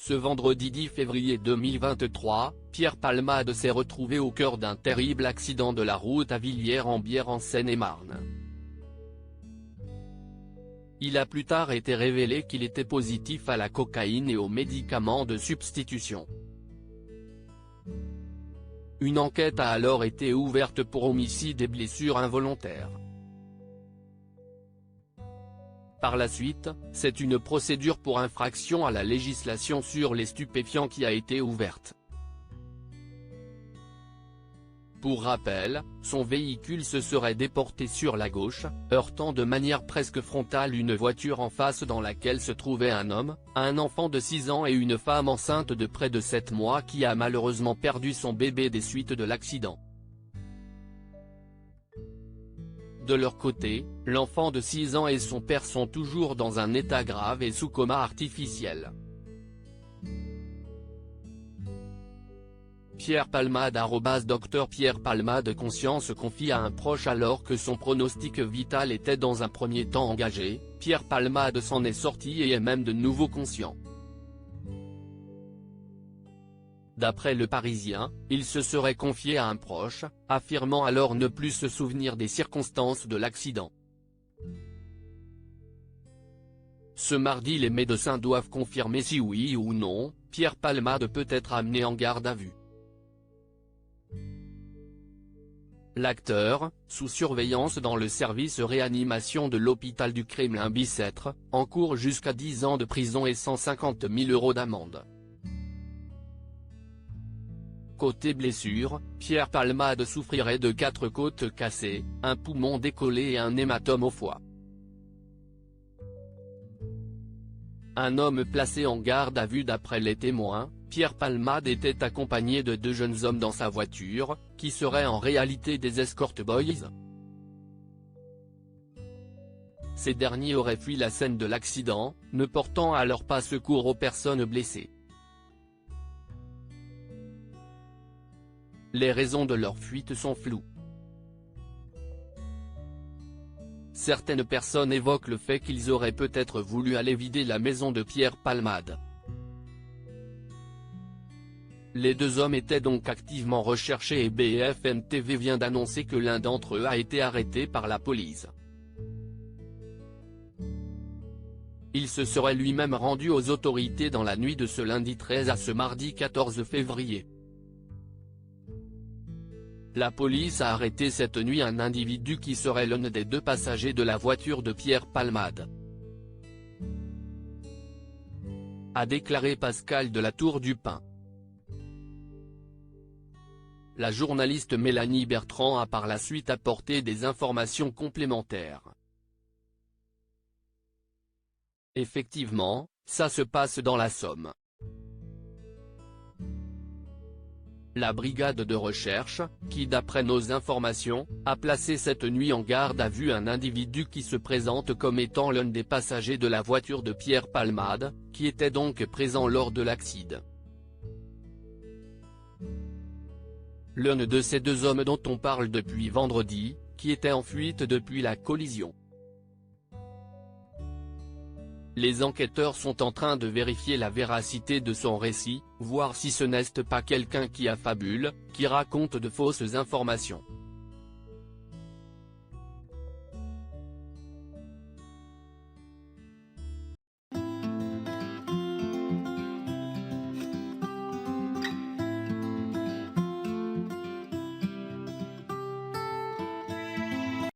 Ce vendredi 10 février 2023, Pierre Palmade s'est retrouvé au cœur d'un terrible accident de la route à Villiers-en-Bière en Seine-et-Marne. Il a plus tard été révélé qu'il était positif à la cocaïne et aux médicaments de substitution. Une enquête a alors été ouverte pour homicide et blessures involontaires. Par la suite, c'est une procédure pour infraction à la législation sur les stupéfiants qui a été ouverte. Pour rappel, son véhicule se serait déporté sur la gauche, heurtant de manière presque frontale une voiture en face dans laquelle se trouvait un homme, un enfant de 6 ans et une femme enceinte de près de 7 mois qui a malheureusement perdu son bébé des suites de l'accident. De leur côté, l'enfant de 6 ans et son père sont toujours dans un état grave et sous coma artificiel. Pierre Palmade @Dr Pierre Palmade Conscience confie à un proche alors que son pronostic vital était dans un premier temps engagé, Pierre Palmade s'en est sorti et est même de nouveau conscient. D'après Le Parisien, il se serait confié à un proche, affirmant alors ne plus se souvenir des circonstances de l'accident. Ce mardi les médecins doivent confirmer si oui ou non, Pierre Palmade peut être amené en garde à vue. L'acteur, sous surveillance dans le service réanimation de l'hôpital du Kremlin-Bicêtre, encourt jusqu'à 10 ans de prison et 150 000 € d'amende. Côté blessure, Pierre Palmade souffrirait de 4 côtes cassées, un poumon décollé et un hématome au foie. Un homme placé en garde à vue d'après les témoins, Pierre Palmade était accompagné de 2 jeunes hommes dans sa voiture, qui seraient en réalité des escort boys. Ces derniers auraient fui la scène de l'accident, ne portant alors pas secours aux personnes blessées. Les raisons de leur fuite sont floues. Certaines personnes évoquent le fait qu'ils auraient peut-être voulu aller vider la maison de Pierre Palmade. Les 2 hommes étaient donc activement recherchés et BFM TV vient d'annoncer que l'un d'entre eux a été arrêté par la police. Il se serait lui-même rendu aux autorités dans la nuit de ce lundi 13 à ce mardi 14 février. La police a arrêté cette nuit un individu qui serait l'un des 2 passagers de la voiture de Pierre Palmade. A déclaré Pascal de la Tour du Pin. La journaliste Mélanie Bertrand a par la suite apporté des informations complémentaires. Effectivement, ça se passe dans la Somme. La brigade de recherche, qui d'après nos informations, a placé cette nuit en garde à vue un individu qui se présente comme étant l'un des passagers de la voiture de Pierre Palmade, qui était donc présent lors de l'accident. L'un de ces 2 hommes dont on parle depuis vendredi, qui était en fuite depuis la collision. Les enquêteurs sont en train de vérifier la véracité de son récit, voir si ce n'est pas quelqu'un qui affabule, qui raconte de fausses informations.